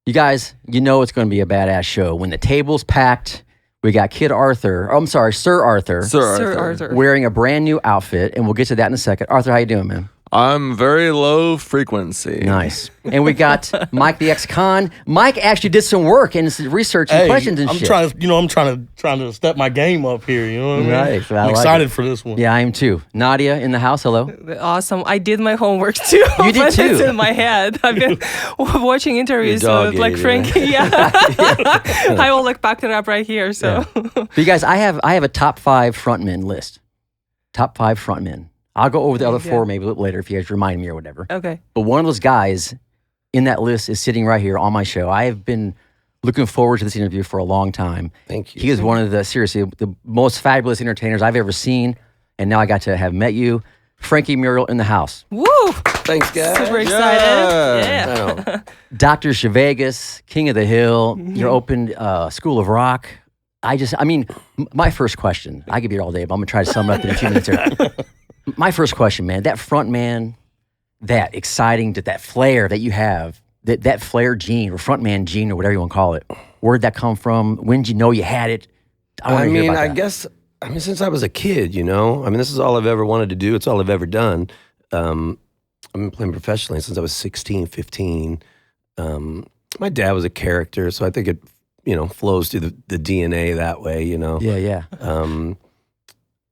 You guys, you know it's going to be a badass show. When the table's packed, we got Sir Arthur, wearing a brand new outfit, and we'll get to that in a second. Arthur, how you doing, man? I'm very low frequency. Nice. And we got Mike the ex-con. Mike actually did some work and some research and questions and shit. I'm trying to step my game up here. You know what I mean? Nice. I'm excited for this one. Yeah, I am too. Nadia in the house. Hello. Awesome. I did my homework too. You did too. It's in my head. I've been watching interviews with like Frankie. Yeah. I will like packed it up right here. So, But you guys, I have a top 5 frontmen list. Top 5 frontmen. I'll go over the other 4 maybe a little later if you guys remind me or whatever. Okay. But one of those guys in that list is sitting right here on my show. I have been looking forward to this interview for a long time. Thank you. He is one of the most fabulous entertainers I've ever seen, and now I got to have met you. Frankie Muriel in the house. Woo! Thanks, guys. Super excited. Yeah. Dr. 𝐬𝐫𝐿, King of the Hill. You're open School of Rock. My first question, I could be here all day, but I'm going to try to sum it up in a few minutes here. My first question, man, that front man, that exciting, that flair that you have, that flair gene or front man gene or whatever you want to call it, where'd that come from? When did you know you had it? I guess, since I was a kid, this is all I've ever wanted to do. It's all I've ever done. I've been playing professionally since I was 16, 15. My dad was a character, so I think it, flows through the DNA that way, Yeah.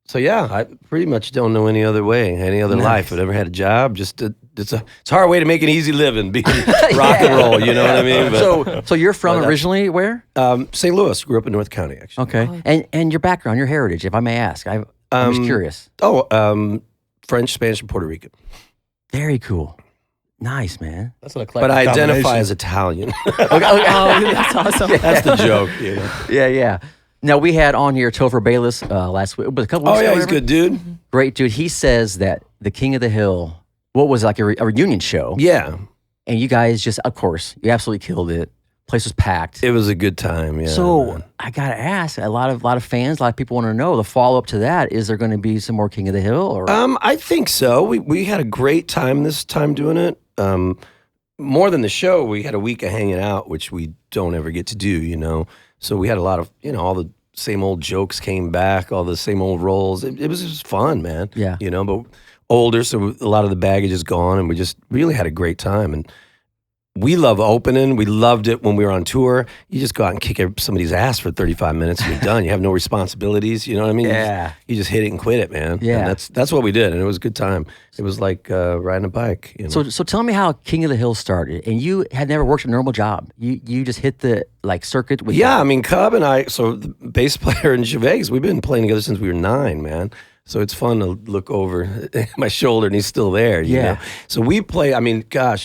So yeah, I pretty much don't know any other way, any other life. I've never had a job. It's a hard way to make an easy living, being rock and roll. You know what I mean? But, so you're from originally where? St. Louis. Grew up in North County, actually. Okay, and your background, your heritage, if I may ask, I'm just curious. French, Spanish, and Puerto Rican. Very cool. Nice, man. That's an eclectic But I identify as Italian. Oh, that's awesome. That's the joke. Yeah. Now, we had on here Topher Bayless last week, but a couple weeks ago. Oh, yeah, he's a good dude. Great dude. He says that the King of the Hill, what was like a reunion show. Yeah. And you guys just, of course, you absolutely killed it. Place was packed. It was a good time, yeah. So, man. I got to ask, a lot of fans, a lot of people want to know, the follow-up to that, is there going to be some more King of the Hill? Or? I think so. We had a great time this time doing it. More than the show, we had a week of hanging out, which we don't ever get to do, So we had a lot of, all the same old jokes came back, all the same old roles. It was just fun, man. Yeah. But older, so a lot of the baggage is gone, and we just really had a great time. And we love opening. We loved it when we were on tour. You just go out and kick somebody's ass for 35 minutes and you're done. You have no responsibilities. You know what I mean? Yeah. You just hit it and quit it, man. Yeah. And that's what we did, and it was a good time. It was like riding a bike. So tell me how King of the Hill started. And you had never worked a normal job. You just hit the circuit with Cub and I, so the bass player in Zhivegas, we've been playing together since we were 9, man. So it's fun to look over my shoulder and he's still there, you know? So we play,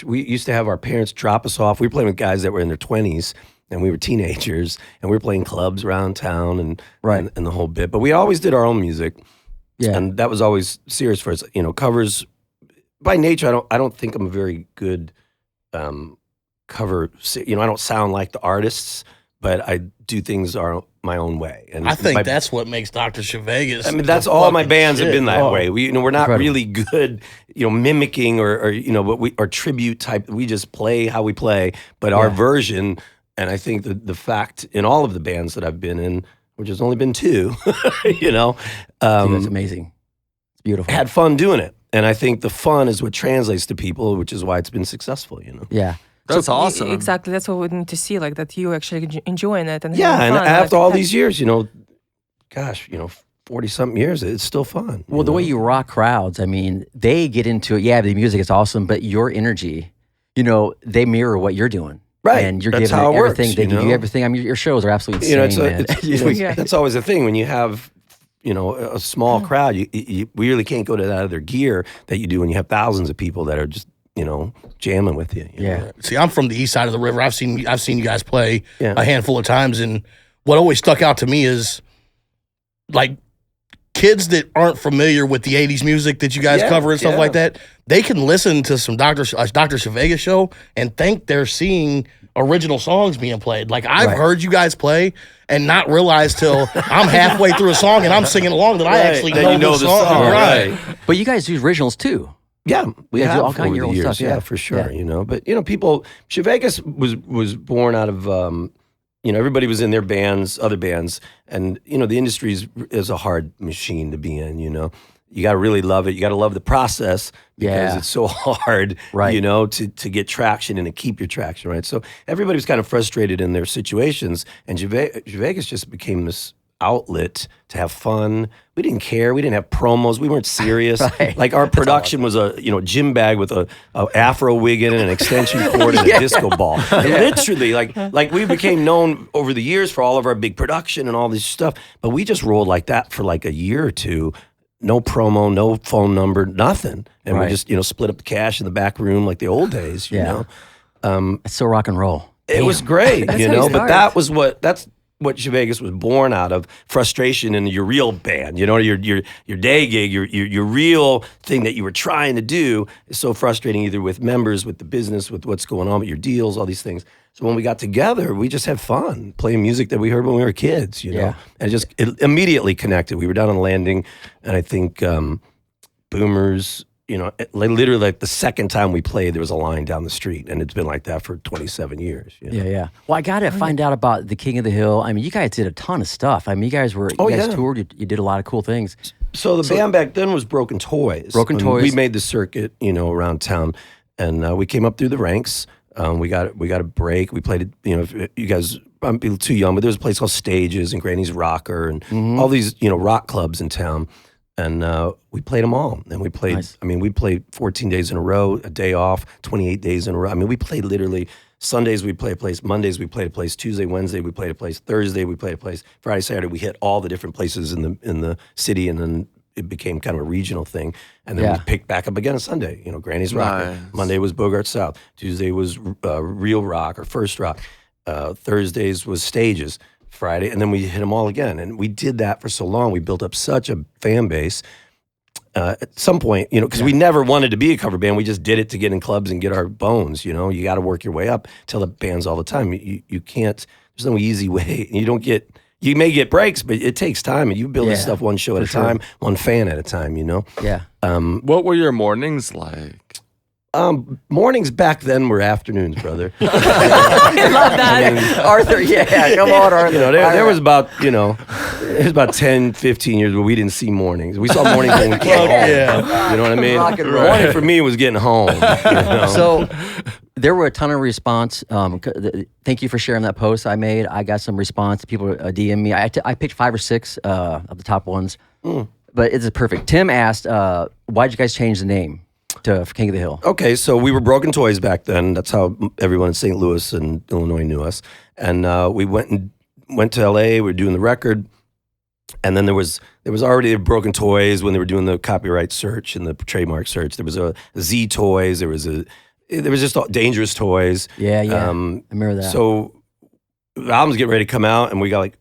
we used to have our parents drop us off. We were playing with guys that were in their 20s and we were teenagers and we were playing clubs around town and the whole bit. But we always did our own music. Yeah. And that was always serious for us. Covers, by nature, I don't think I'm a very good cover. I don't sound like the artists, but I do things my own way. And I think that's what makes Dr. 𝐬𝐫𝐿. That's all my bands have been that way. We're not incredible. really good, mimicking or tribute type. We just play how we play, but our version. And I think the fact in all of the bands that I've been in, which has only been 2, Dude, that's amazing. It's beautiful. Had fun doing it. And I think the fun is what translates to people, which is why it's been successful, Yeah. That's awesome. Exactly. That's what we need to see, like that you actually enjoying it. And and fun. after all these years, 40-something years, it's still fun. Well, the way you rock crowds, they get into it. Yeah, the music is awesome, but your energy, they mirror what you're doing. Right. And you're That's giving how it everything. works, They give you everything. Your shows are absolutely insane, man. That's always the thing. When you have, a small crowd, you really can't go to that other gear that you do when you have thousands of people that are just, jamming with you. You know? See, I'm from the east side of the river. I've seen you guys play a handful of times, and what always stuck out to me is like kids that aren't familiar with the 80s music that you guys cover and stuff like that, they can listen to some Dr. 𝐬𝐫𝐿 show and think they're seeing original songs being played. Like I've heard you guys play and not realize till I'm halfway through a song and I'm singing along that I actually know the song. But you guys do originals too. Yeah, we Yeah, do have all kind of over your the own years. stuff, yeah. For sure. Yeah. You know, but people. 𝐬𝐮𝐬𝐫𝐿 was born out of. Everybody was in their bands, other bands, and the industry is a hard machine to be in. You got to really love it. You got to love the process because it's so hard, right. To get traction and to keep your traction, right? So everybody was kind of frustrated in their situations, and 𝐬𝐮𝐬𝐫𝐿 just became this outlet to have fun. We didn't care. We didn't have promos. We weren't serious. Right. Like our production was a gym bag with a afro wig in it, an extension cord, and a disco ball. And literally, like we became known over the years for all of our big production and all this stuff. But we just rolled like that for like a year or two. No promo, no phone number, nothing. And we just split up the cash in the back room like the old days. You know, it's so rock and roll. It was great. That's how you but start. that's what 𝐬𝐮𝐬𝐫𝐿 was born out of, frustration in your real band, your day gig, your real thing that you were trying to do is so frustrating, either with members, with the business, with what's going on with your deals, all these things. So when we got together, we just had fun playing music that we heard when we were kids, and it immediately connected. We were down on the landing, and I think Boomers, literally like the second time we played, there was a line down the street, and it's been like that for 27 years. Yeah. Well, I got to find out about the King of the Hill. I mean, you guys did a ton of stuff. I mean, you guys toured. You did a lot of cool things. So the band back then was Broken Toys. Broken Toys. We made the circuit, around town, and we came up through the ranks. We got a break. We played, you guys, I'm too young, but there was a place called Stages and Granny's Rocker and all these, rock clubs in town. And we played them all. And we played, Nice. I mean, we played 14 days in a row, a day off, 28 days in a row. I mean, we played literally Sundays we played a place, Mondays we played a place, Tuesday, Wednesday we played a place, Thursday we played a place, Friday, Saturday we hit all the different places in the city, and then it became kind of a regional thing. And then we picked back up again on Sunday. Granny's Rock. Nice. Monday was Bogart South. Tuesday was Real Rock or First Rock. Thursdays was Stages. Friday, and then we hit them all again. And we did that for so long. We built up such a fan base. At some point, because we never wanted to be a cover band. We just did it to get in clubs and get our bones. You got to work your way up. Tell the bands all the time. You can't. There's no easy way. You may get breaks, but it takes time. And you build this stuff one show at a time, one fan at a time. Yeah. What were your mornings like? Mornings back then were afternoons, brother. I love that. Arthur, come on, Arthur. There was about, it was about 10, 15 years where we didn't see mornings. We saw mornings when we came home. Yeah. You know what I mean? Rock and roll. Morning for me was getting home. So there were a ton of response. Thank you for sharing that post I made. I got some response. People DM me. I picked 5 or 6 of the top ones, but it's perfect. Tim asked, why did you guys change the name to King of the Hill? Okay, so we were Broken Toys back then. That's how everyone in St. Louis and Illinois knew us. And we went to LA. We were doing the record. And then there was already Broken Toys when they were doing the copyright search and the trademark search. There was a Z Toys. There was just Dangerous Toys. Yeah. I remember that. So the album's getting ready to come out, and we got like,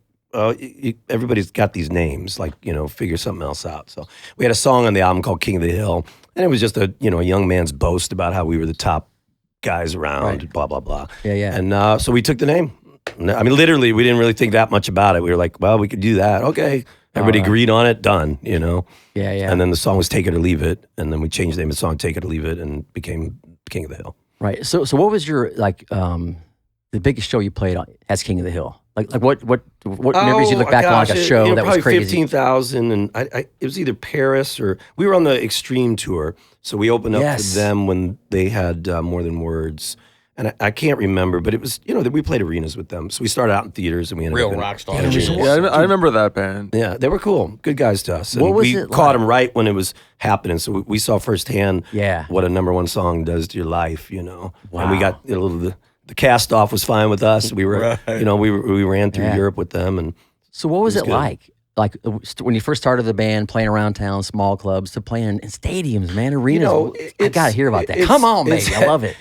everybody's got these names, like, figure something else out. So we had a song on the album called King of the Hill, and it was just a young man's boast about how we were the top guys around, blah, blah, blah. Yeah. And so we took the name. I mean, literally, we didn't really think that much about it. We were like, well, we could do that. Okay. Everybody agreed on it, done, Yeah. And then the song was Take It or Leave It, and then we changed the name of the song, Take It or Leave It, and became King of the Hill. Right. So what was your, the biggest show you played on as King of the Hill? Like what memories you look back on, like a show that was probably crazy? 15,000, and it was either Paris or we were on the Extreme tour, so we opened up to them when they had More Than Words, and I can't remember, but it was we played arenas with them. So we started out in theaters, and we ended up in rock stars. arenas. Yeah, I remember that band. Yeah, they were cool, good guys to us. And What was we it caught like? them right when it was happening, so we saw firsthand what a #1 song does to your life, Wow. And we got a little. The cast off was fine with us. We were, we ran through Europe with them, and So what was it good. like? Like when you first started the band, playing around town, small clubs, to playing in stadiums, man, arenas. I got to hear about that. Come on, baby. I love it.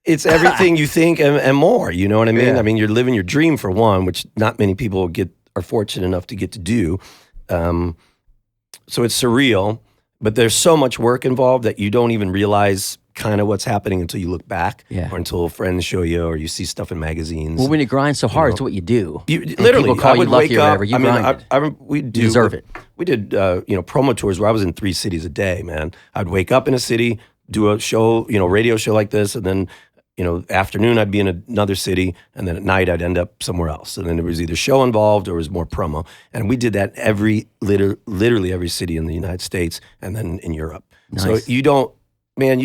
It's everything you think and more. You know what I mean? I mean, you're living your dream for one, which not many people are fortunate enough to get to do. So it's surreal, but there's so much work involved that you don't even realize kind of what's happening until you look back, or until friends show you, or you see stuff in magazines. Well, when you grind so hard, it's what you do. Literally, people call I you would lucky wake or up. whatever. You I mean, grind. we do. You deserve it. We did, promo tours where I was in 3 cities a day. Man, I'd wake up in a city, do a show, radio show like this, and then afternoon I'd be in another city, and then at night I'd end up somewhere else. And then there was either show involved or it was more promo. And we did that literally every city in the United States and then in Europe. Nice. So you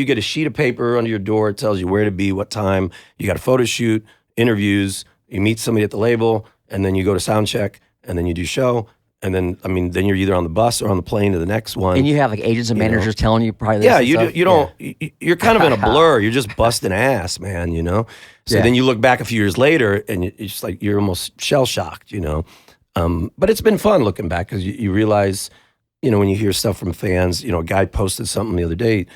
get a sheet of paper under your door. It tells you where to be, what time. You got a photo shoot, interviews. You meet somebody at the label, and then you go to sound check, and then you do show. And then, then you're either on the bus or on the plane to the next one. And you have like agents and managers telling you probably this. Yeah, and you're kind of in a blur. You're just busting ass, man, So then you look back a few years later and it's just like you're almost shell shocked, But it's been fun looking back because you realize, when you hear stuff from fans, a guy posted something the other day,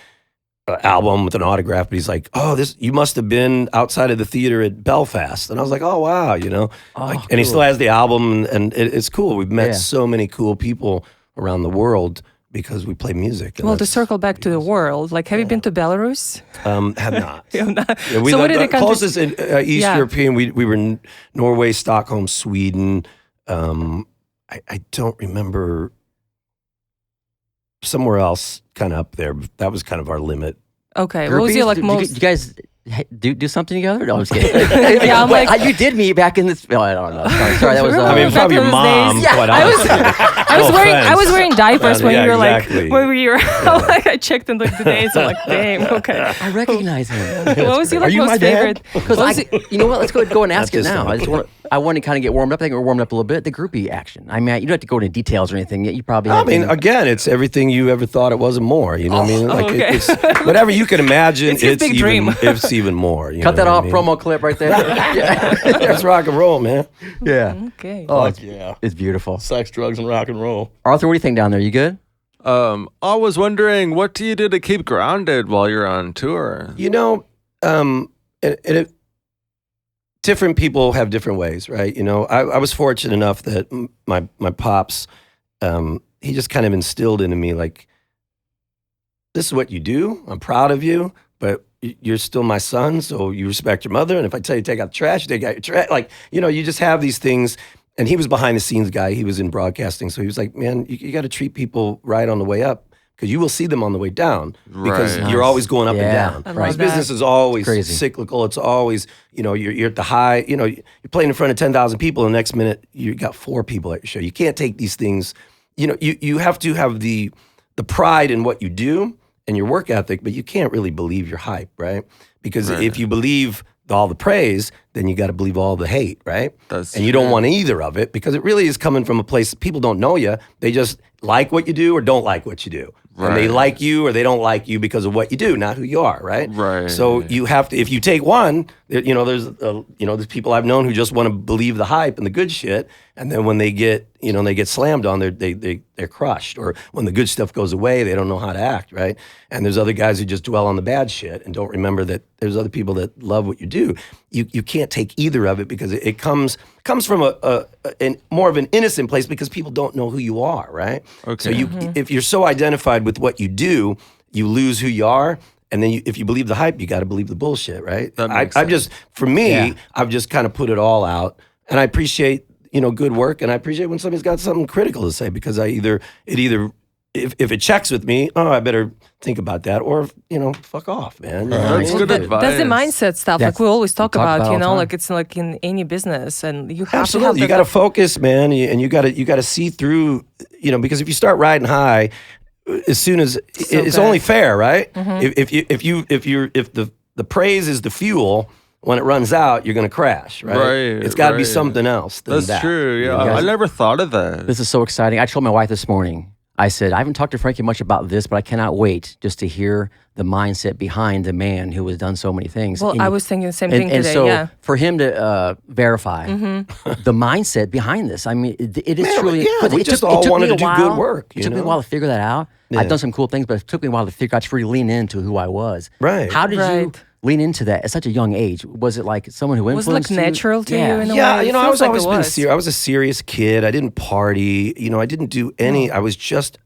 album with an autograph, but he's like, "Oh, you must have been outside of the theater at Belfast," and I was like, "Oh wow," and he still has the album, and it's cool. We've met so many cool people around the world because we play music. Well, to circle back to the world, have you been to Belarus? Have not. You have not. Yeah, So what are the closest in East European? We were in Norway, Stockholm, Sweden. I don't remember. Somewhere else, kind of up there. That was kind of our limit. Okay, what was your most? Did you guys do something together? No, I'm just kidding. Yeah, I'm like, you did me back in this. Oh, I don't know. Sorry, that was. Probably your mom. Yeah, I was wearing diapers when you were exactly. when we were. I checked in the days. I'm like, damn. Okay. I recognize him. What was your Are you most my dad? favorite? Because you know what? Let's go and ask it Not now. this time. I want to kind of get warmed up. I think we're warmed up a little bit. The groupie action. You don't have to go into details or anything. You probably. Again, it's everything you ever thought it was and more. You know what I mean? Okay. It's whatever you can imagine. It's his big dream. It's even more. Cut that off promo clip right there. That's rock and roll, man. Yeah. Okay. Oh, Yeah. it's beautiful. Sex, drugs, and rock and roll. Arthur, what do you think down there? You good? I was wondering, what do you do to keep grounded while you're on tour? Different people have different ways, right? I was fortunate enough that my pops, he just kind of instilled into me this is what you do. I'm proud of you, but you're still my son, so you respect your mother. And if I tell you to take out the trash, you take out your trash. You just have these things. And he was behind the scenes guy. He was in broadcasting, so he was like, "Man, you got to treat people right on the way up." Because you will see them on the way down because Right. you're always going up and down. I love This that. business is always Crazy. cyclical. It's always, you're at the high, you're playing in front of 10,000 people, and the next minute you got 4 people at your show. You can't take these things, you have to have the pride in what you do and your work ethic, but you can't really believe your hype, right? Because if you believe all the praise, then you got to believe all the hate, right? That's and you don't true. want either of it because it really is coming from a place people don't know you. They just like what you do or don't like what you do. And they Right. like you or they don't like you because of what you do, not who you are, right? Right. So you have to, if you take one, there's people I've known who just want to believe the hype and the good shit, and then when they get slammed on, they're crushed. Or when the good stuff goes away, they don't know how to act, right? And there's other guys who just dwell on the bad shit and don't remember that there's other people that love what you do. You can't take either of it because it comes from a more of an innocent place because people don't know who you are, right? Okay. So if you're so identified with what you do, you lose who you are. And then if you believe the hype, you got to believe the bullshit, right? That makes I've sense. I've just kind of put it all out, and I appreciate good work, and I appreciate when somebody's got something critical to say because if it checks with me, I better think about that, or fuck off, man. That's good advice. That's the mindset stuff. That's- We always talk we talk about, about all the time. it's like in any business, and you have Absolutely, to you got to focus, man, and you got to see through, because if you start riding high, as soon as it's good. only fair, right? If the praise is the fuel, when it runs out, you're going to crash, right? Right, It's got to be right. something else than That's that. true. Yeah, guys- I never thought of that. This is so exciting. I told my wife this morning, I said, I haven't talked to Frankie much about this, but I cannot wait just to hear the mindset behind the man who has done so many things. Well, And- I was thinking the same thing and today. so Yeah. for him to verify the mindset behind this, I mean, it is Man, truly. yeah, but we just all me wanted a to do while- good work, It took me a you while know? to figure that out. Yeah. I've done some cool things, but it took me a while to figure out to really lean into who I was. Right. How did you Right. lean into that at such a young age? Was it like someone who Was it like influenced you? natural to you in a Yeah, way? It I feels was like always it been was. serious. I was a serious kid. I didn't party. I didn't do any. I was just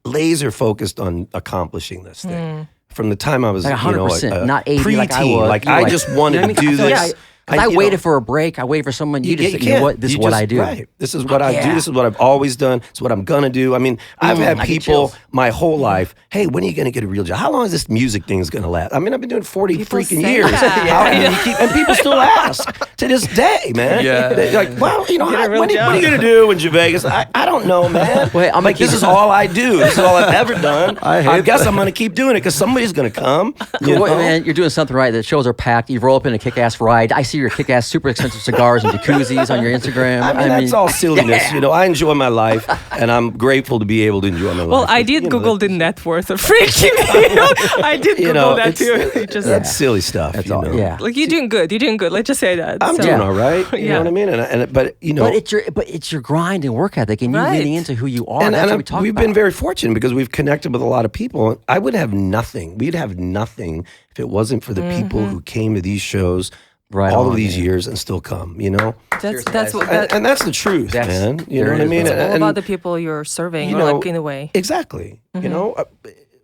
laser focused on accomplishing this thing. From the time I was, Like 100%, not 80 preteen. like I was. Like You were I like- just wanted You know what to I mean? do I feel this. like Because I waited for a break. I waited for someone. You just said, you know what? This is what I do. Right. This is what I do. This is what I've always done. It's what I'm gonna do. I mean, I've had people my whole life. Hey, when are you gonna get a real job? How long is this music thing's gonna last? I mean, I've been doing 40 freaking years. And people still ask to this day, man. Yeah. They're like, well, you know, what are you gonna do in Zhivegas? I don't know, man. Wait, I'm like, this is all I do. This is all I've ever done. I guess I'm gonna keep doing it because somebody's gonna come. Man, you're doing something right. The shows are packed. You roll up in a kick-ass ride. I see your kick-ass, super expensive cigars and jacuzzis on your Instagram. I mean, that's all silliness. You know, I enjoy my life, and I'm grateful to be able to enjoy my life. Well, I did Google the net worth of Frankie Muriel. I did Google that too. That's silly stuff. That's all. Yeah. Like, you're doing good. You're doing good. Let's just say that. I'm doing all right. You know what I mean? But you know, but it's your grind and work ethic, and you getting into who you are. And we've been very fortunate because we've connected with a lot of people. I would have nothing. We'd have nothing if it wasn't for the people who came to these shows all of these years and still come. You know, that's the truth, man. You know what I mean? It's all about the people you're serving, like, in a way. Exactly. You know,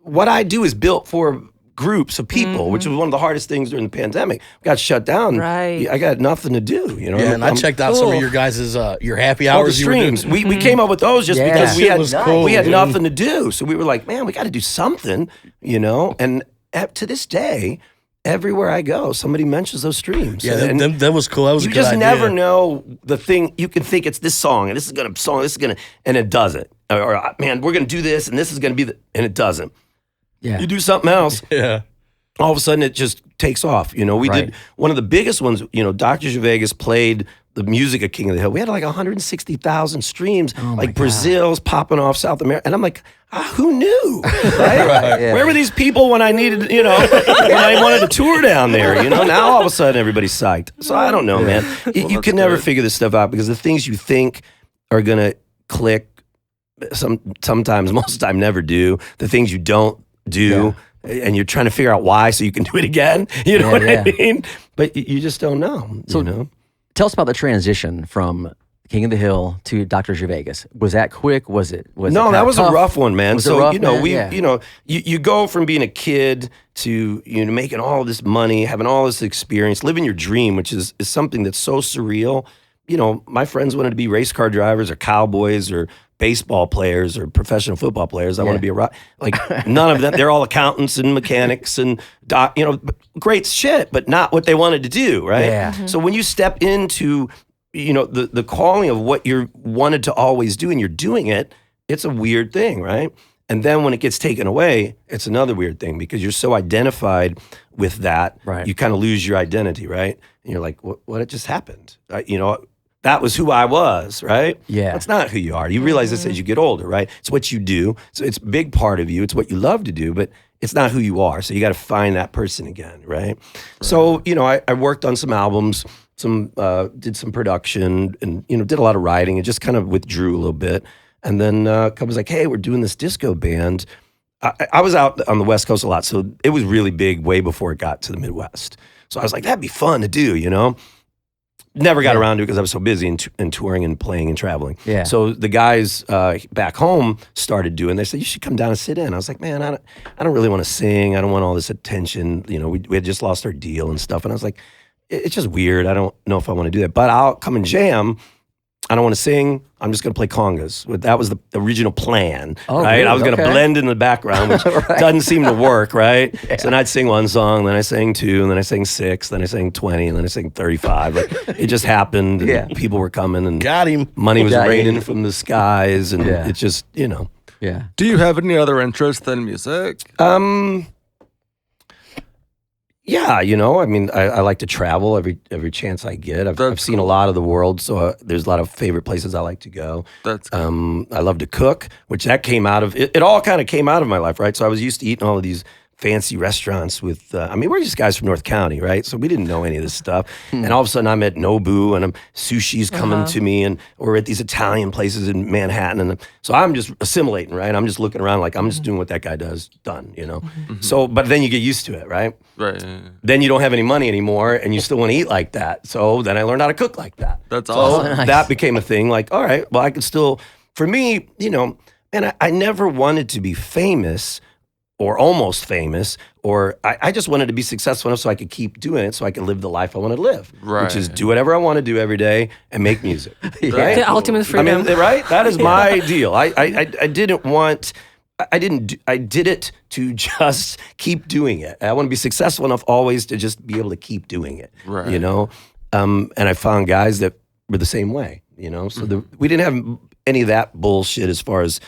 what I do is built for groups of people, which was one of the hardest things during the pandemic. We got shut down. Right. I got nothing to do. You know. Yeah, and I checked out some of your guys' your happy hours. The streams. We came up with those just because we had nothing to do. So we were like, man, we got to do something. You know, and to this day, everywhere I go, somebody mentions those streams. Yeah, that was cool. That was a good idea. You just never know the thing. You can think it's this song, and this is gonna, and it doesn't. Or man, we're gonna do this, and this is gonna be and it doesn't. Yeah. You do something else. Yeah. All of a sudden, it just takes off. You know, we did one of the biggest ones. You know, Dr. Zhivegas played the music of King of the Hill. We had like 160,000 streams. Like Brazil's popping off, South America, and I'm like, who knew? Right? Where were these people when I needed, when I wanted to tour down there? You know, now all of a sudden everybody's psyched. So I don't know, man. You can never figure this stuff out because the things you think are gonna click, sometimes, most of the time, never do. The things you don't do. And you're trying to figure out why so you can do it again. You know what I mean? But you just don't know. So, tell us about the transition from King of the Hill to Dr. Zhivegas. Was that quick? Was it that was tough? A rough one, man. Was it rough, you go from being a kid to making all this money, having all this experience, living your dream, which is something that's so surreal. You know, my friends wanted to be race car drivers or cowboys or baseball players or professional football players. I want to be none of them. They're all accountants and mechanics and great shit, but not what they wanted to do, right? Yeah. So when you step into, the calling of what you wanted to always do and you're doing it, it's a weird thing, right? And then when it gets taken away, it's another weird thing because you're so identified with that, you kind of lose your identity, right? And you're like, what just happened? That was who I was, right? Yeah. That's not who you are. You realize this as you get older, right? It's what you do. So it's a big part of you. It's what you love to do, but it's not who you are. So you got to find that person again, right? So, I worked on some albums, did some production and, did a lot of writing and just kind of withdrew a little bit. And then Cub was like, hey, we're doing this disco band. I was out on the West Coast a lot, so it was really big way before it got to the Midwest. So I was like, that'd be fun to do, Never got around to it because I was so busy in touring and playing and traveling. Yeah. So the guys back home started doing. They said you should come down and sit in. I was like, man, I don't really want to sing. I don't want all this attention. We had just lost our deal and stuff. And I was like, it's just weird. I don't know if I want to do that. But I'll come and jam. I don't want to sing. I'm just going to play congas. That was the original plan, right? Really? I was going to blend in the background, which doesn't seem to work, right? Yeah. So then I'd sing one song, then I sang 2, and then I sang 6, then I sang 20, and then I sang 35. But it just happened, and people were coming, and got him. Money was raining from the skies, and it just, Yeah. Do you have any other interests than music? Yeah, I like to travel every chance I get. I've seen a lot of the world, so there's a lot of favorite places I like to go. That's cool. I love to cook, which that came out of, it all kind of came out of my life, right? So I was used to eating all of these fancy restaurants with, we're just guys from North County, right? So we didn't know any of this stuff. And all of a sudden I'm at Nobu and sushi's coming to me and we're at these Italian places in Manhattan. And so I'm just assimilating, right? I'm just looking around like I'm just doing what that guy does, done, So, but then you get used to it, right? Right. Then you don't have any money anymore and you still want to eat like that. So then I learned how to cook like that. That's awesome. So that became a thing like, all right, well, I could still, for me, man, I never wanted to be famous. or almost famous, or I just wanted to be successful enough so I could keep doing it, so I could live the life I want to live, which is do whatever I want to do every day and make music. Right? The ultimate freedom. I mean, right? That is my deal. I didn't want. I did it to just keep doing it. I want to be successful enough always to just be able to keep doing it. Right. You know, and I found guys that were the same way. You know, so we didn't have any of that bullshit as far as,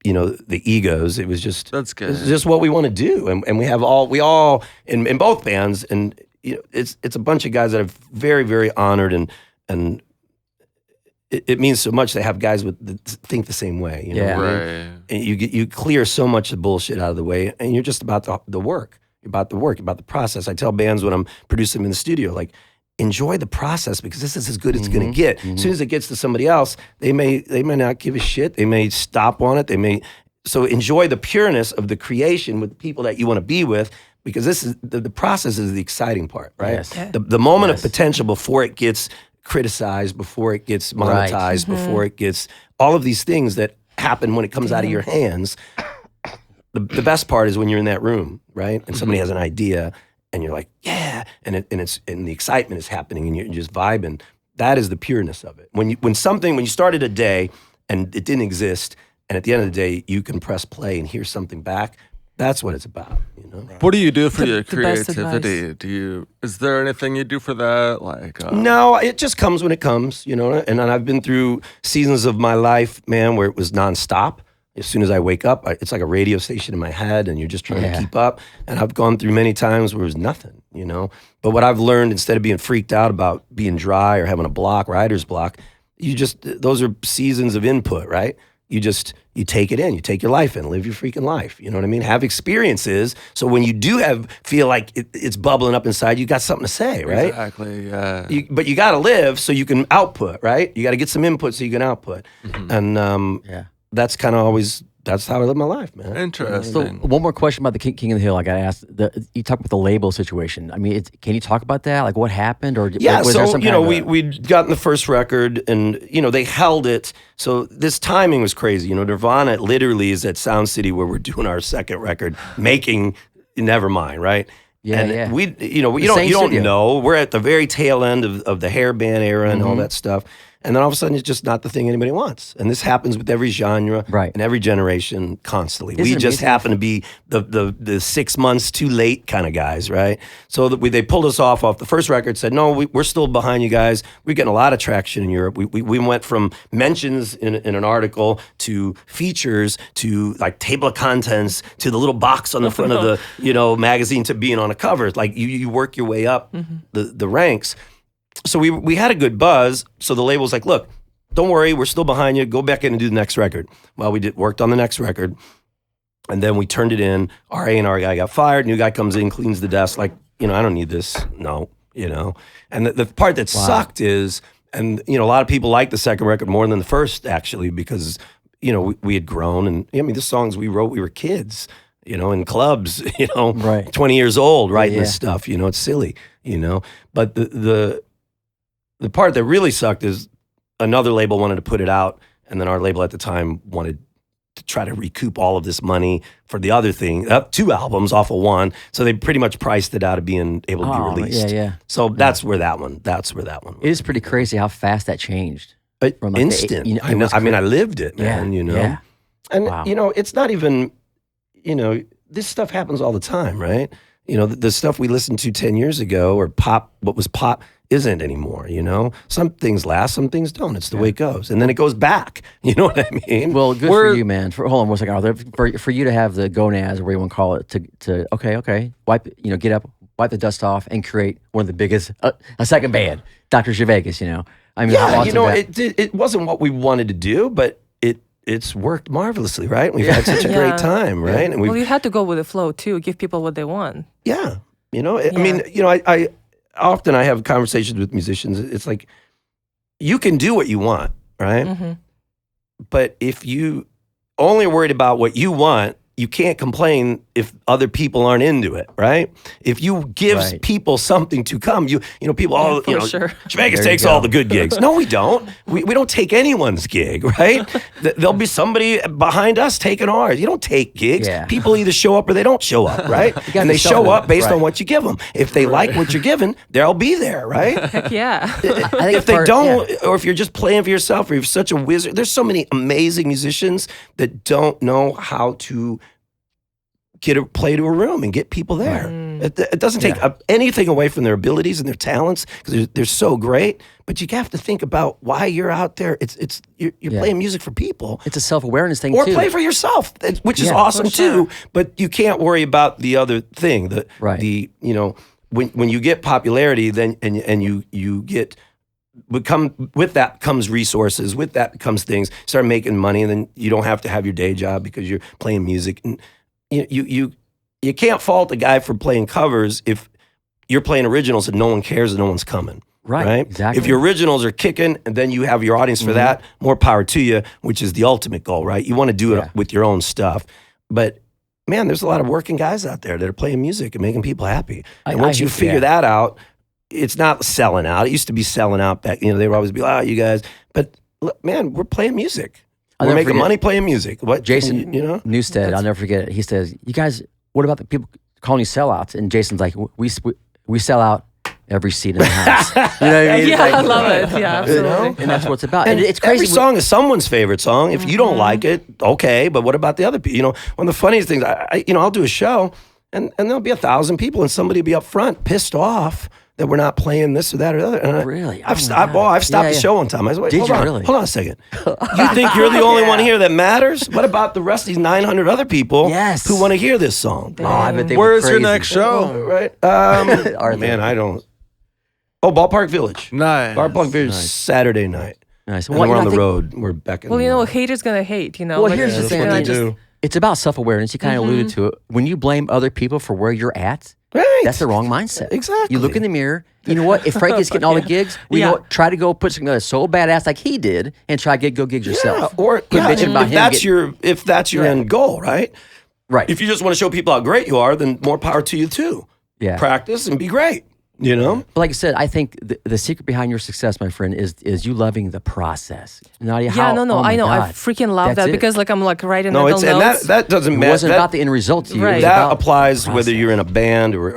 you know, the egos. It was just That's good. It's just what we want to do, and we all in both bands, and you know, it's a bunch of guys that I'm very, very honored, and it means so much to have guys that think the same way. You know what I mean? And you clear so much of the bullshit out of the way, and you're just about the work. You're about the work, about the process. I tell bands when I'm producing them in the studio, like, enjoy the process, because this is as good as it's going to get. As soon as it gets to somebody else, they may not give a shit. They may stop on it. So enjoy the pureness of the creation with the people that you want to be with, because this is the process is the exciting part, right? Yes. Yeah. The moment of potential before it gets criticized, before it gets monetized, before it gets all of these things that happen when it comes out of your hands. The best part is when you're in that room, right? And somebody has an idea, and you're like, yeah, and the excitement is happening, and you're just vibing. That is the pureness of it. When you started a day and it didn't exist, and at the end of the day you can press play and hear something back, that's what it's about, you know. What do you do for your the best creativity? Is there anything you do for that? Like no, it just comes when it comes, you know. And I've been through seasons of my life, man, where it was nonstop. As soon as I wake up, it's like a radio station in my head, and you're just trying to keep up. And I've gone through many times where it was nothing, you know. But what I've learned, instead of being freaked out about being dry or having a block, writer's block, those are seasons of input, right? You take it in, you take your life in, live your freaking life. You know what I mean? Have experiences, so when you do feel like it's bubbling up inside, you got something to say, right? Exactly, yeah. But you got to live so you can output, right? You got to get some input so you can output. And that's kind of that's how I live my life, man. Interesting. So one more question about the King of the Hill. I got to ask. You talk about the label situation. I mean, can you talk about that? Like, what happened, or was there some you know, kind of we'd gotten the first record, and you know, they held it. So this timing was crazy. You know, Nirvana literally is at Sound City where we're doing our second record, making Nevermind, right? Yeah, and we, you know, you don't know. We're at the very tail end of the hair band era and all that stuff. And then all of a sudden, it's just not the thing anybody wants. And this happens with every genre and every generation constantly. We just happen to be the 6 months too late kind of guys, right? So they pulled us off the first record, said, no, we're still behind you guys. We're getting a lot of traction in Europe. We went from mentions in an article to features to like table of contents to the little box on the front of the magazine to being on a cover. Like you work your way up the ranks. So we had a good buzz. So the label's like, look, don't worry, we're still behind you. Go back in and do the next record. Well, we worked on the next record, and then we turned it in. Our A&R guy got fired. New guy comes in, cleans the desk. Like, I don't need this. No, And the part that sucked is, and a lot of people like the second record more than the first, actually, because we had grown. And I mean, the songs we wrote, we were kids. In clubs, 20 years old, writing this stuff. It's silly. But the part that really sucked is another label wanted to put it out, and then our label at the time wanted to try to recoup all of this money for the other thing, 2 albums off of one. So they pretty much priced it out of being able to be released. So that's where that one. Was. It is pretty crazy how fast that changed. From like instant. I mean, I lived it, man. Yeah. And it's not even. This stuff happens all the time, right? The stuff we listened to 10 years ago, or what was pop, isn't anymore, Some things last, some things don't. It's the way it goes. And then it goes back. You know what I mean? Well, good for you, man. Hold on one second. For you to have the gonads, or whatever you want to call it, to okay, wipe, get up, wipe the dust off, and create one of the biggest, a second band, Dr. Zhivegas, I mean, it wasn't what we wanted to do, but it's worked marvelously, right? We've had such a great time, right? And you had to go with the flow too, give people what they want. Yeah. I mean, I often I have conversations with musicians. It's like, you can do what you want, right? But if you only are worried about what you want, you can't complain if other people aren't into it, right? If you give people something to come, you know, people, Zhivegas takes all the good gigs. No, we don't. We don't take anyone's gig, right? There'll be somebody behind us taking ours. You don't take gigs. Yeah. People either show up or they don't show up, right? And they show up based on what you give them. If they like what you're giving, they'll be there, right? Heck yeah. I think if they don't, or if you're just playing for yourself, or you're such a wizard, there's so many amazing musicians that don't know how to play to a room and get people there. It doesn't take anything away from their abilities and their talents, because they're so great. But you have to think about why you're out there. You're playing music for people. It's a self-awareness thing, or too. play for yourself, which is awesome too. But you can't worry about the other thing. When you get popularity, then and you get. With that comes resources. With that comes things. Start making money, and then you don't have to have your day job because you're playing music. And you can't fault a guy for playing covers if you're playing originals and no one cares and no one's coming. Right? Exactly. If your originals are kicking and then you have your audience for that, more power to you, which is the ultimate goal, right? You want to do it with your own stuff. But man, there's a lot of working guys out there that are playing music and making people happy. And once you figure that out, it's not selling out. It used to be selling out back, they would always be, you guys. But look, man, we're playing music. We're making money playing music. What Jason Newstead, I'll never forget it. He says, "You guys, what about the people calling you sellouts?" And Jason's like, "We sell out every seat in the house." You know what I mean? Yeah, I love it. Yeah, absolutely. And that's what it's about. And it's crazy. Every song is someone's favorite song. If you don't like it, okay. But what about the other people? One of the funniest things, I'll do a show, and there'll be 1,000 people, and somebody will be up front pissed off that we're not playing this or that or the other. And really? I've stopped the show one time. I said, wait, hold on. Really? Hold on a second. You think you're the only one here that matters? What about the rest of these 900 other people who want to hear this song? I bet they Where's your next show? Right. Man, I don't. Oh, Ballpark Village. Nice. Ballpark Village, Saturday night. Nice. And we're on the road. We're back in haters gonna hate, Well, here's the thing. It's about self-awareness. You kind of alluded to it. When you blame other people for where you're at, that's the wrong mindset. Exactly. You look in the mirror. You know what? If Frankie's getting all the gigs, try to go put something that's so badass like he did, and try to go gigs yourself. If that's your end goal, right? Right. If you just want to show people how great you are, then more power to you too. Yeah. Practice and be great. But like I said, I think the secret behind your success, my friend, is you loving the process. Nadia, I know. I freaking love that because I'm writing notes. And that doesn't matter. It wasn't about the end result to you. Right. That applies whether you're in a band or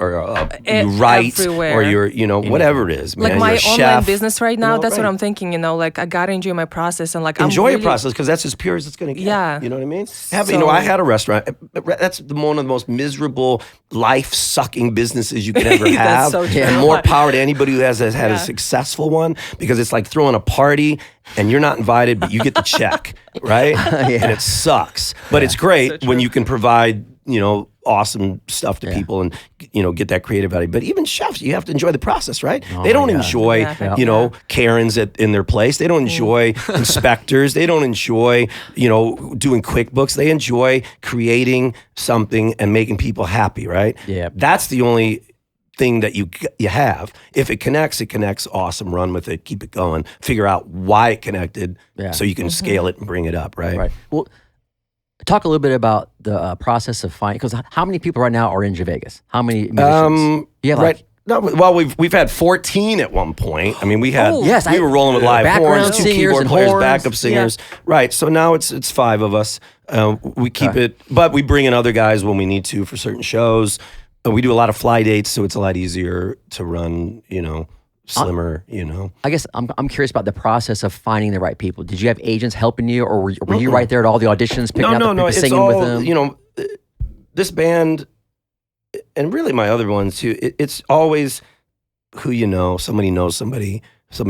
you write everywhere. or you're whatever it is. Like man. my You're a online chef, business right now, that's what I'm thinking. I gotta enjoy my process and enjoy your process because that's as pure as it's going to get. Yeah. You know what I mean? I had a restaurant. That's one of the most miserable, life-sucking businesses you could ever have. So true. And more power to anybody who has had a successful one, because it's like throwing a party and you're not invited, but you get the check, right? And it sucks. But it's great when you can provide, awesome stuff to people and, get that creative value. But even chefs, you have to enjoy the process, right? They don't enjoy, Karens in their place. They don't enjoy inspectors. They don't enjoy, doing QuickBooks. They enjoy creating something and making people happy, right? Yeah. That's the only thing that you have. If it connects, awesome. Run with it, keep it going. Figure out why it connected so you can scale it and bring it up, right? Right. Well, talk a little bit about the process of finding, because how many people right now are in Zhivegas? How many musicians? We've had 14 at one point. I mean, we had we were rolling with live horns, 2 singers keyboard and players, horns. backup singers. Right. So now it's 5 of us. We keep it, but we bring in other guys when we need to for certain shows. We do a lot of fly dates, so it's a lot easier to run, slimmer, I guess I'm curious about the process of finding the right people. Did you have agents helping you, or were you right there at all the auditions, picking up the people, singing with them? This band, and really my other ones too, it's always who you know. Somebody knows somebody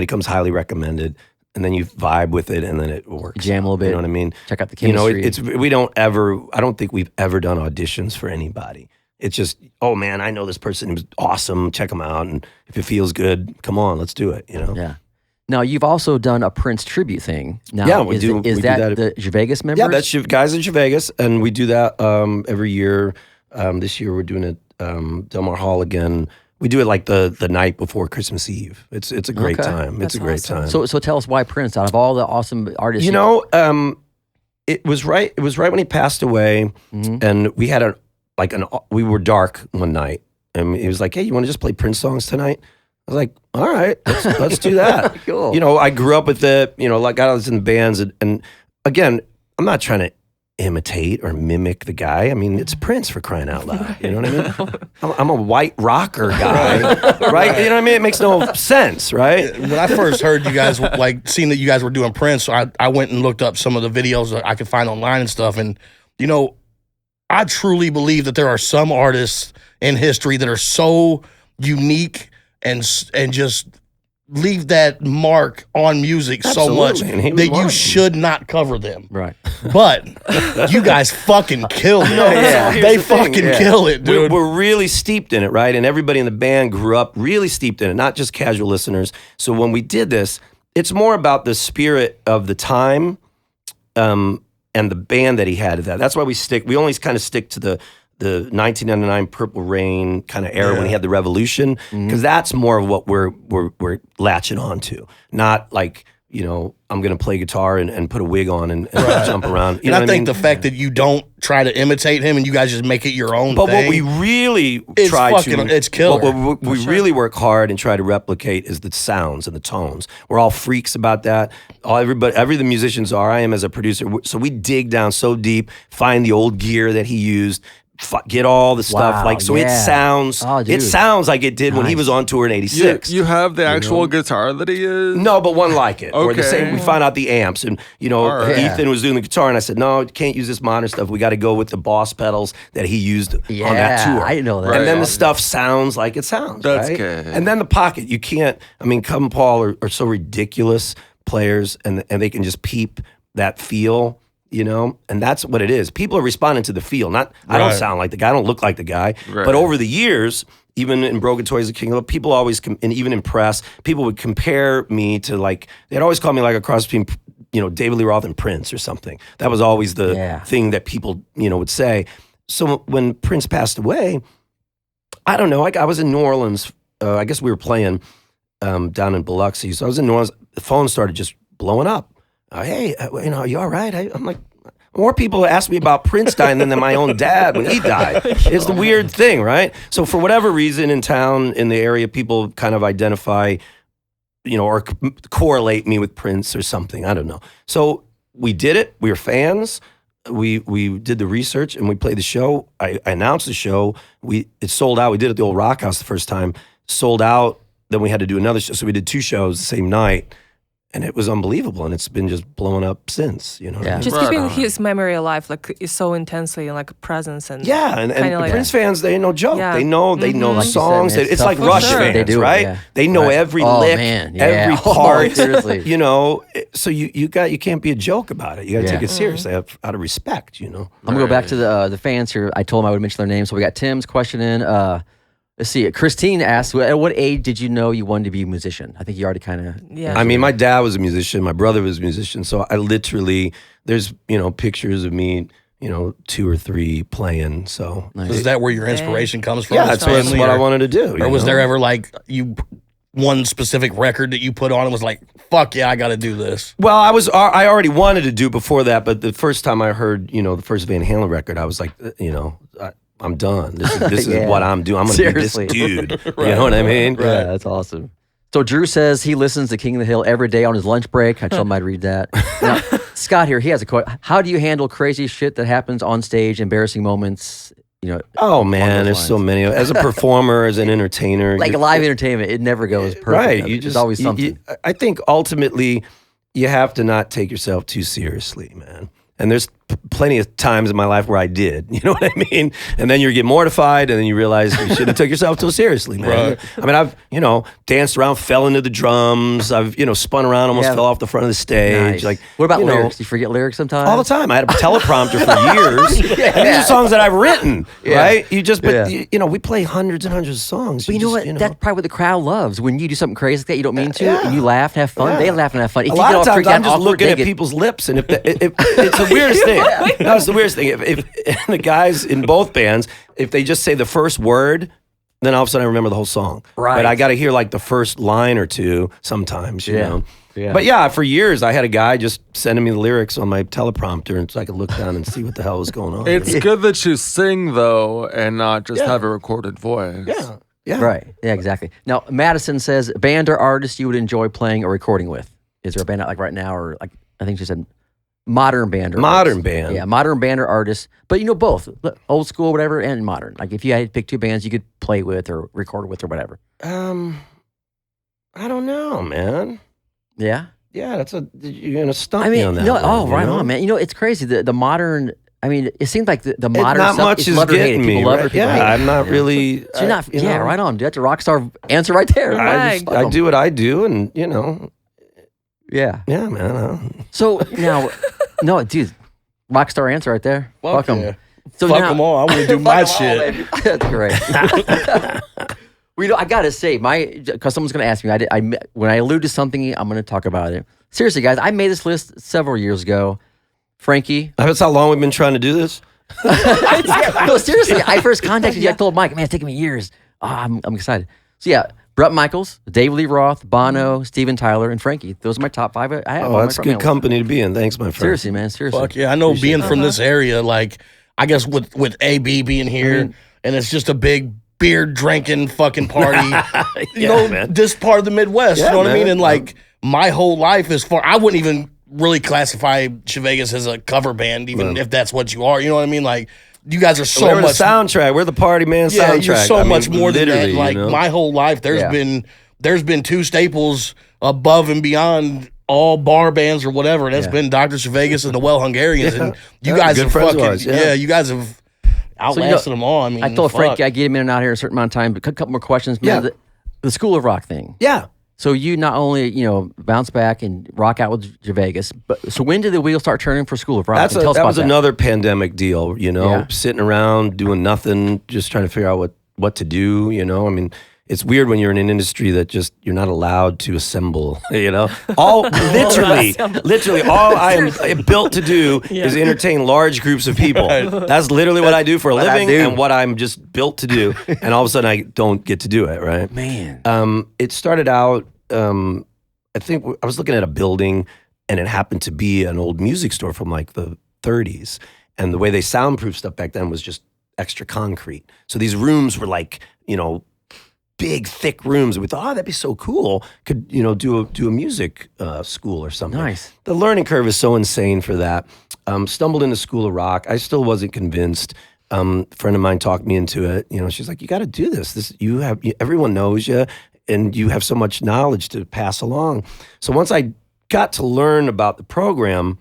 comes highly recommended, and then you vibe with it, and then it works. Jam a little bit. You know what I mean? Check out the chemistry. I don't think we've ever done auditions for anybody. It's just, oh man, I know this person was awesome. Check them out, and if it feels good, come on, let's do it. Yeah. Now you've also done a Prince tribute thing. Now, yeah, we is do. Is that the Zhivegas members? Yeah, that's guys in Zhivegas, and we do that every year. This year we're doing it Del Mar Hall again. We do it like the night before Christmas Eve. It's a great time. It's a great time. So tell us why Prince, out of all the awesome artists. it was right when he passed away, and we had we were dark one night, and he was like, "Hey, you want to just play Prince songs tonight?" I was like, "All right, let's do that." Cool. You know, I grew up with it. You know, like I was in bands, and again, I'm not trying to imitate or mimic the guy. I mean, it's Prince, for crying out loud. You know what I mean? I'm a white rocker guy, right? You know what I mean? It makes no sense, right? When I first heard you guys, like, seeing that you guys were doing Prince, so I went and looked up some of the videos that I could find online and stuff. And, you know, I truly believe that there are some artists in history that are so unique and just leave that mark on music so much that you should not cover them. Right. But you guys fucking kill it. They fucking kill it, dude. We're really steeped in it, right? And everybody in the band grew up really steeped in it, not just casual listeners. So when we did this, it's more about the spirit of the time and the band that he had. That's why we only kind of stick to the 1999 Purple Rain kind of era when he had the Revolution, because that's more of what we're latching on to. Not like, you know, I'm going to play guitar and put a wig on and jump around. You know I think what I mean? the fact that you don't try to imitate him and you guys just make it your own But thing. what we really it's killer. What we really work hard and try to replicate is the sounds and the tones. We're all freaks about that. Every the musicians are. I am as a producer. So we dig down so deep, find the old gear that he used, get all the stuff, Wow, it sounds like it did when he was on tour in '86. You have the actual guitar that he used? No, but one like it. Or the Okay. same. We found out the amps, and right. Ethan was doing the guitar, and I said, "No, you can't use this modern stuff. We got to go with the Boss pedals that he used on that tour." I didn't know that. And then the Right. stuff sounds like it sounds. That's right? good. And then the pocket, you can't. I mean, Cub and Paul are so ridiculous players, and they can just peep that feel. You know, and that's what it is. People are responding to the feel. Not, I don't sound like the guy. I don't look like the guy. Right. But over the years, even in Broken Toys of 𝐬𝐿, people always, and even in press, people would compare me to they'd always call me like a cross between, David Lee Roth and Prince or something. That was always the thing that people, would say. So when Prince passed away, I don't know. I was in New Orleans. I guess we were playing down in Biloxi. So I was in New Orleans. The phone started just blowing up. Hey, are you all right? I'm like, more people ask me about Prince dying than my own dad when he died. It's the weird thing, right? So for whatever reason in town, in the area, people kind of identify, or correlate me with Prince or something. I don't know. So we did it. We were fans. We did the research and we played the show. I announced the show. It sold out. We did it at the old Rock House the first time. Sold out. Then we had to do another show. So we did 2 shows the same night. And it was unbelievable, and it's been just blowing up since, what I mean? Just keeping his memory alive, is so intensely, like a presence and and the Prince fans, they ain't no joke. Yeah. They know the Like you songs. said, man, It's like tough. Rush For sure. fans, They do, right? yeah. They know every lick, every part. Seriously. So you can't be a joke about it. You got to take it seriously out of respect. I'm gonna go back to the fans here. I told them I would mention their names. So we got Tim's question in. Let's see. Christine asked, "At what age did you know you wanted to be a musician?" I think you already kind of. Yeah. I mean, my dad was a musician. My brother was a musician. So I literally, there's pictures of me, 2 or 3 playing. So Is that where your inspiration comes from? yeah, that's what I wanted to do. Or was there ever one specific record that you put on and was like, fuck yeah, I got to do this? Well, I already wanted to do before that, but the first time I heard, the first Van Halen record, I was like, I'm done. This is what I'm doing. I'm going to be this dude. You know what I mean? Yeah, that's awesome. So Drew says he listens to King of the Hill every day on his lunch break. I told him I'd read that. Now, Scott here, he has a quote. How do you handle crazy shit that happens on stage, embarrassing moments? Oh man, there's so many. As a performer, as an entertainer, like live entertainment, it never goes perfect. Right. There's always something. I think ultimately, you have to not take yourself too seriously, man. And there's plenty of times in my life where I did, you know what I mean? And then you get mortified, and then you realize you shouldn't have took yourself too seriously, man. Right. I mean, I've, danced around, fell into the drums. I've, spun around, almost fell off the front of the stage. Nice. Like, what about lyrics? Do you forget lyrics sometimes? all the time. I had a teleprompter for years. And these are songs that I've written, right? We play hundreds and hundreds of songs. But you know what? That's probably what the crowd loves. When you do something crazy like that you don't mean to, and you laugh and have fun, they laugh and have fun. If A you lot get of all times freaked out I'm and just awkward, looking at people's lips, and if it's the weirdest thing. That was the weirdest thing. If the guys in both bands, if they just say the first word, then all of a sudden I remember the whole song. Right. But I got to hear like the first line or two sometimes, you know. Yeah. But yeah, for years I had a guy just sending me the lyrics on my teleprompter, and so I could look down and see what the hell was going on. It's good that you sing though, and not just have a recorded voice. Yeah. Right. Yeah, exactly. Now, Madison says, band or artist you would enjoy playing or recording with? Is there a band out like right now, or like, I think she said modern band or Modern artist? band. Yeah, modern band or artist. But both. Old school, whatever, and modern. Like if you had to pick two bands you could play with or record with or whatever. I don't know, man. Yeah? Yeah, you're going to stump me on that. Right on, man. It's crazy. The modern, it seems like the modern not stuff much is is love or hate. getting People me. love Right? it, people Yeah, hate it. I'm not really. So you're not, right on, dude. That's a rock star answer right there. I do what I do, and Yeah. yeah, man. So now, no, dude, rock star answer right there. Fuck them. yeah. So Fuck now- them all. I'm gonna do Fuck my 'em all, shit. baby. That's great. I gotta say, because someone's gonna ask me. When I allude to something, I'm gonna talk about it. Seriously, guys, I made this list several years ago. Frankie, That's how long we've been trying to do this. no, seriously, I first contacted you. I told Mike, man, it's taking me years. I'm excited. So yeah, Brett Michaels, David Lee Roth, Bono, Steven Tyler, and Frankie. Those are my top 5. I have. Oh, that's good company to be in. Thanks, my friend. Seriously, man. Seriously. Fuck yeah, I know being from this area, like I guess with AB being here, and it's just a big beer drinking fucking party. Man. This part of the Midwest, Yeah, you know what I man. mean? And like my whole life is I wouldn't even really classify Zhivegas as a cover band, even if that's what you are. You know what I mean? Like you guys are so We're much the soundtrack. We're the party man yeah, soundtrack. you're so much more than that. literally, Like my whole life, there's been two staples above and beyond all bar bands or whatever. And that's been Dr. Zhivegas and the 𝐬𝐿∫Hungarians. And you guys good have friends of fucking ours, yeah. you guys have outlasted them all. I mean, I told fuck. Frankie I'd get him in and out here a certain amount of time, but a couple more questions. Man, Yeah. the School of Rock thing. Yeah. So you not only, bounce back and rock out with Zhivegas, but so when did the wheel start turning for School of Rock? That Tell us about was that. another pandemic deal, Yeah. sitting around doing nothing, just trying to figure out what to do, I mean, it's weird when you're in an industry that just you're not allowed to assemble, All literally all I am built to do is entertain large groups of people. That's literally what I do for a living and what I'm just built to do. And all of a sudden I don't get to do it, right? Man. It started out I think I was looking at a building, and it happened to be an old music store from like the 30s. And the way they soundproof stuff back then was just extra concrete. So these rooms were like, big, thick rooms. And we thought, that'd be so cool. Could, do a music school or something. Nice. The learning curve is so insane for that. Stumbled into School of Rock. I still wasn't convinced. A friend of mine talked me into it. She's like, you got to do this. Everyone knows you, and you have so much knowledge to pass along. So once I got to learn about the program,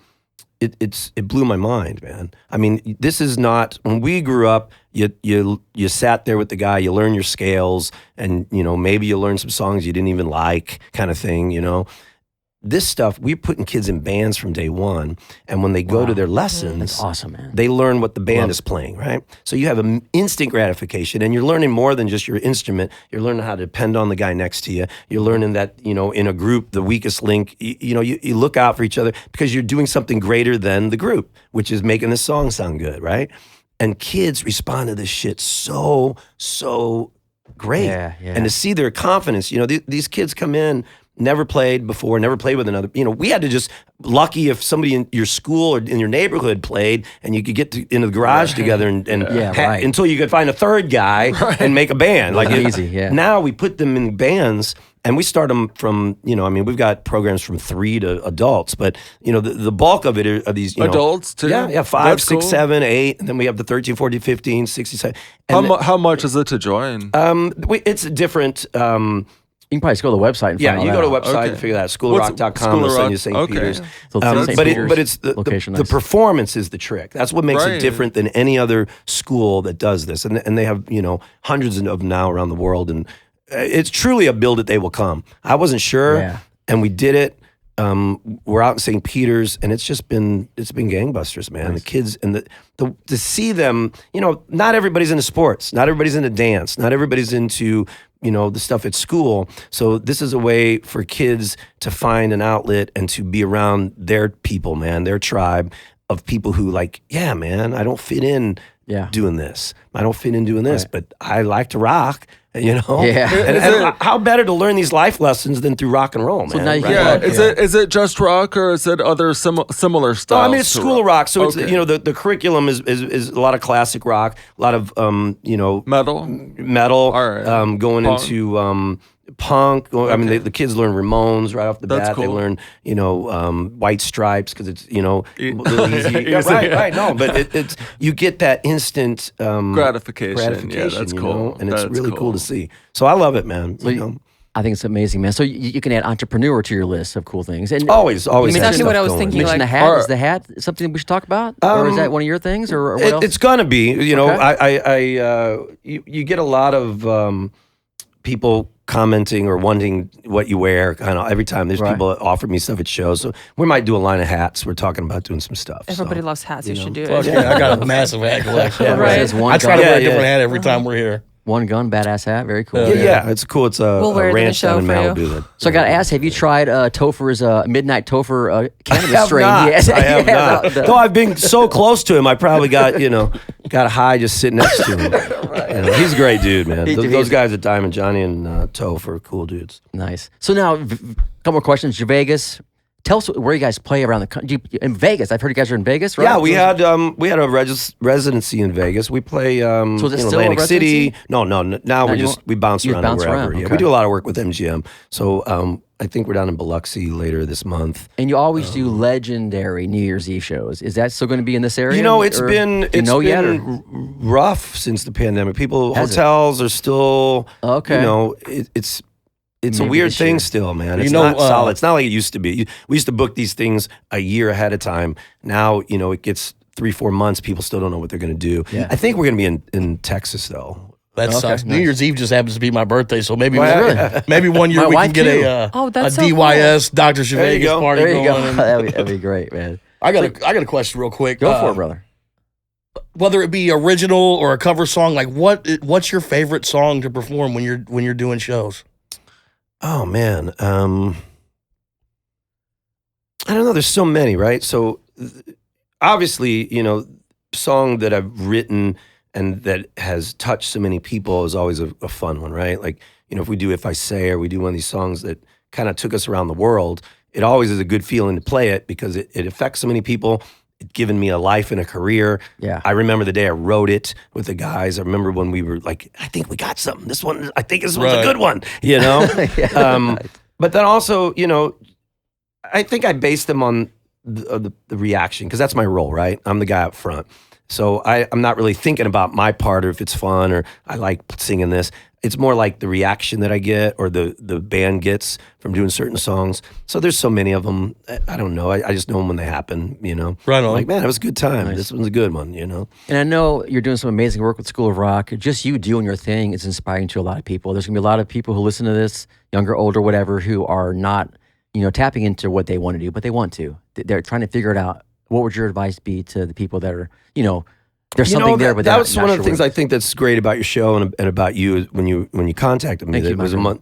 it blew my mind, man. I mean, this is not when we grew up. You sat there with the guy. You learn your scales, and maybe you learn some songs you didn't even like, kind of thing. This stuff, we're putting kids in bands from day one, and when they go to their lessons, That's awesome, man. they learn what the band is playing, right? So you have an instant gratification, and you're learning more than just your instrument. You're learning how to depend on the guy next to you. You're learning that, in a group, the weakest link, you look out for each other because you're doing something greater than the group, which is making the song sound good, right? And kids respond to this shit so great. Yeah. And to see their confidence, these kids come in, never played before, never played with another. We had to just lucky if somebody in your school or in your neighborhood played, and you could get into the garage together and until you could find a third guy and make a band. Like Easy, yeah. Now we put them in bands, and we start them from we've got programs from 3 to adults, but the bulk of it are these adults too. Yeah, 5, That's 6, cool. 7, 8, and then we have the 13, 14, 15, 16, 17. How much is it to join? It's different. You can probably just go to the website and find Yeah, you Oh, go to a out. website Okay. and figure that out. What's SchoolofRock.com will send you St. School of Rock? Peter's. So it's St. But Peter's it's the location, the nice. performance is the trick. That's what makes it Right. different than any other school that does this. And they have, hundreds of them now around the world. And it's truly a build it, they will come. I wasn't sure, Yeah. and we did it. We're out in St. Peter's, and it's been gangbusters, man. The kids and to see them, not everybody's into sports, not everybody's into dance, not everybody's into the stuff at school. So this is a way for kids to find an outlet and to be around their people, man, their tribe of people who like, yeah, man, I don't fit in doing this. I don't fit in doing this, but I like to rock. You know, Yeah. And how better to learn these life lessons than through rock and roll, man? So now you can Yeah, plug, is it just rock or is it other similar styles? No, I mean it's to school of rock, so Okay. it's the curriculum is a lot of classic rock, a lot of metal, All right. going Punk. into punk. I mean the kids learn Ramones right off the That's bat. They cool. learn White Stripes because it's a little easy. Easy. Yeah, right. No, but it's you get that instant gratification. Yeah, that's you cool. know, and it's That's really cool to see. So I love it, man. So you know. I think it's amazing, man. So you can add entrepreneur to your list of cool things. And Always you have Exactly mentioned, what stuff I was going. thinking. you mentioned Like- the hat. Or- Is the hat something we should talk about? Or is that one of your things? Or what else? It's gonna be. You know, Okay. you get a lot of people commenting or wanting what you wear. Kind of every time there's Right. people that offer me stuff at shows. So we might do a line of hats. We're talking about doing some stuff. Everybody so. loves hats. You should do Fuck it. yeah, I got a massive hat collection. Yeah, right. Says one I try gun, to wear a Yeah, different yeah. hat every time we're here. one gun, badass hat. Very cool. Yeah, it's cool. It's We'll wear a it in the ranch show down in for you. Malibu. So I got to ask, have you tried Topher's Midnight Topher cannabis I have strain? not. Yes. I have Yeah, not. No, I've been so close to him. I probably got high just sitting next to him. You know, he's a great dude, man. Those guys at Diamond, Johnny and Topher, are cool dudes. Nice. So now, a couple more questions. 𝐮𝐵EGAS. Tell us where you guys play around the country. In Vegas. I've heard you guys are in Vegas, right? Yeah, we had a residency in Vegas. We play is it still a Atlantic City. residency? No. Now we bounce you around bounce wherever. around, Yeah, okay. we do a lot of work with MGM. So I think we're down in Biloxi later this month. And you always do legendary New Year's Eve shows. Is that still going to be in this area? You know, it's Or been do you know yet, or- rough since the pandemic. Has it? Hotels are still Okay. You know, it's a Maybe weird this thing year. still, man. You It's know, not solid. It's not like it used to be. We used to book these things a year ahead of time. Now, it gets 3-4 months. People still don't know what they're going to do. Yeah. I think we're going to be in Texas though. That Okay, sucks. New nice. Year's Eve just happens to be my birthday, so maybe Really? maybe one year My we wife can get too. a Oh, a that's so DYS Dr. There you Zhivegas go. party There you going. go. And That'd be great, man. I got a question real quick. Go for it, brother. Whether it be original or a cover song, like what's your favorite song to perform when you're doing shows? Oh man, I don't know. There's so many, right? So obviously, song that I've written and that has touched so many people is always a fun one, right? Like, if we do If I Say, or we do one of these songs that kind of took us around the world, it always is a good feeling to play it because it affects so many people. It's given me a life and a career. Yeah. I remember the day I wrote it with the guys. I remember when we were like, I think we got something. I think this one's a Right. good one, But then also, I think I based them on the reaction because that's my role, right? I'm the guy up front. So I'm not really thinking about my part or if it's fun or I like singing this. It's more like the reaction that I get or the band gets from doing certain songs. So there's so many of them. I don't know. I just know them when they happen, Right on. I'm like, man, it was a good time. This one's a good one, And I know you're doing some amazing work with School of Rock. Just you doing your thing is inspiring to a lot of people. There's going to be a lot of people who listen to this, younger, older, whatever, who are not, tapping into what they want to do, but they want to. They're trying to figure it out. What would your advice be to the people that are, there's something there, but that they're was not one of sure the things what I think that's great about your show and about you is when you contacted me. Thank that you, it was my a month.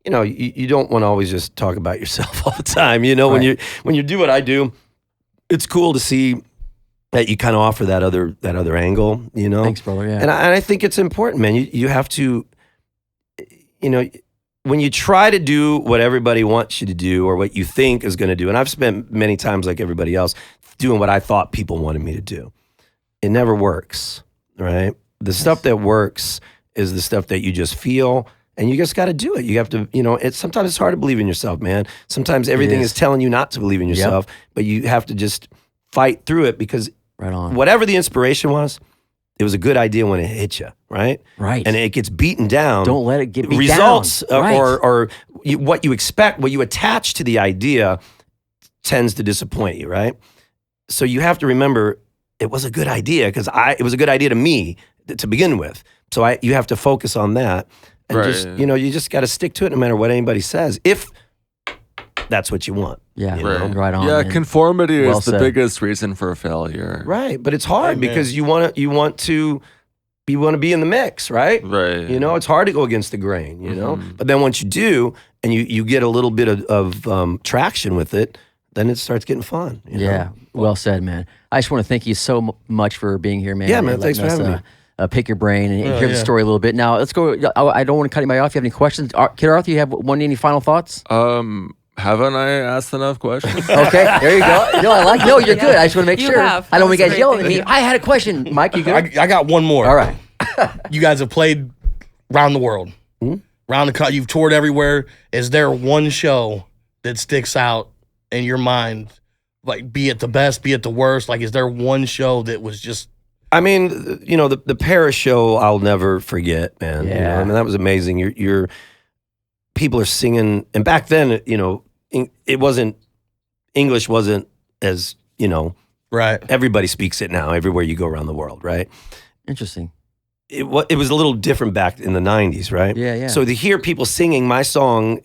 You don't want to always just talk about yourself all the time. When Right. when you do what I do, it's cool to see that you kind of offer that other angle. Thanks, brother. Yeah. And I think it's important, man. You have to, when you try to do what everybody wants you to do or what you think is going to do, and I've spent many times like everybody else doing what I thought people wanted me to do. It never works, right? The stuff that works is the stuff that you just feel, and you just got to do it. You have to, sometimes it's hard to believe in yourself, man. Sometimes everything is telling you not to believe in yourself, but you have to just fight through it because Right on. whatever the inspiration was, it was a good idea when it hit you, right? Right. And it gets beaten down. Don't let it get beat results down. Right. or what you expect, what you attach to the idea tends to disappoint you, right? So you have to remember it was a good idea because it was a good idea to me to begin with. So you have to focus on that and Right. just you just got to stick to it no matter what anybody says if that's what you want. Yeah. Right. Right on. Yeah, man. conformity Well is the said. biggest reason for failure. Right, but it's hard because you want to be in the mix, right? Right. It's hard to go against the grain, But then once you do, and you get a little bit of traction with it, then it starts getting fun. You know? Yeah, well said, man. I just want to thank you so much for being here, man. Yeah, man, and thanks for letting having us, pick your brain and hear the story a little bit. Now let's go. I don't want to cut you off. You have any questions, Kid Arthur? You have any final thoughts? Haven't I asked enough questions? Okay, there you go. No, I like. No, you're good. I just want to make You sure. have. I don't want you guys That's yelling at great. me. I had a question, Mike. You good? I got one more. All right. You guys have played around the world, round the country. You've toured everywhere. Is there one show that sticks out in your mind? Like, be it the best, be it the worst. Like, is there one show that was just? I mean, you know, the Paris show I'll never forget, man. Yeah. You know, I mean, that was amazing. You're people are singing, and back then, you know, English wasn't as, you know, Right. everybody speaks it now everywhere you go around the world, right? Interesting. It was a little different back in the 90s, right? Yeah, yeah. So to hear people singing my song,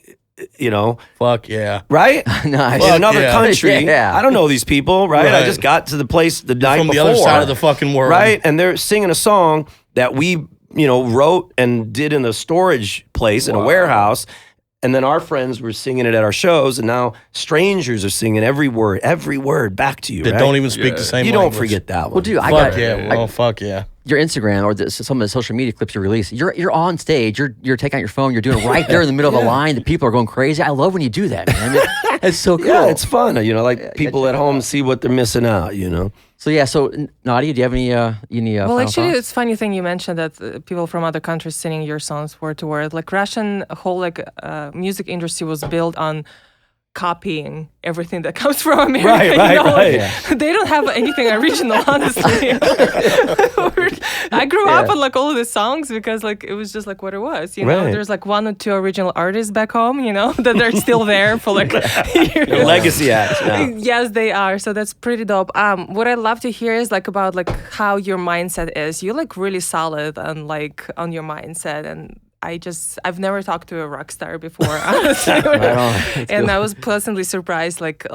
you know, Fuck yeah. right? Nice. In another yeah. country, Yeah. I don't know these people, right? I Right. just got to the place the night From the before. other side of the fucking world. Right? And they're singing a song that we, you know, wrote and did in a storage place in a warehouse. And then our friends were singing it at our shows, and now strangers are singing every word back to you. That right? don't even speak the same You language. don't forget that one. Well, dude, I Fuck got yeah. Well, fuck yeah. your Instagram or some of the social media clips you release. You're on stage. You're taking out your phone. You're doing it right there in the middle of the line. The people are going crazy. I love when you do that, man. It's so cool. Yeah, it's fun. You know, like people at home see what they're missing out, you know? So yeah. So Nadia, do you have any Well, final actually, thoughts? it's funny thing you mentioned that people from other countries singing your songs word to word. Like Russian whole music industry was built on copying everything that comes from America. Right, you right, know? right. Like, they don't have anything original, honestly. I grew up on like all of the songs because like it was just like what it was. You know, Right. there's like 1 or 2 original artists back home. You know that they're still there for like years. The legacy acts now. Yes, they are. So that's pretty dope. What I love to hear is like about like how your mindset is. You're like really solid and like on your mindset. And I've never talked to a rock star before, honestly. And I was pleasantly surprised, like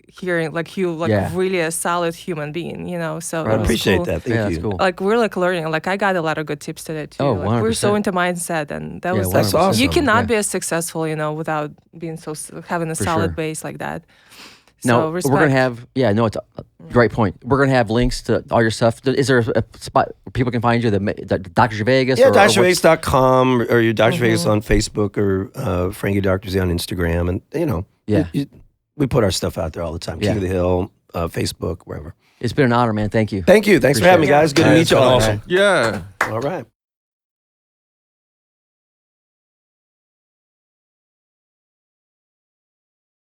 hearing like you like really a solid human being, you know. So I it was appreciate cool. that. Thank Yeah, you. that's cool. Like we're like learning. Like I got a lot of good tips today too. Oh, like, we're so 100%. into mindset, and that Yeah, was That's 100%. awesome. You cannot Yeah. be as successful, you know, without being having a For solid sure. base like that. No, So respect. we're gonna have. Yeah, no, it's a great point. We're gonna have links to all your stuff. Is there a spot where people can find you? The Dr. Zhivegas? Yeah, or 𝐷𝐴𝐵𝐺.com or your Dr. Zhivegas on Facebook or Frankie Dr. Z on Instagram. And, you know, Yeah. we put our stuff out there all the time. Yeah. King of the Hill, Facebook, wherever. It's been an honor, man. Thank you. Thank you. Thanks for having me, guys. Good to Yeah, meet it's you been all. awesome. Yeah. All right.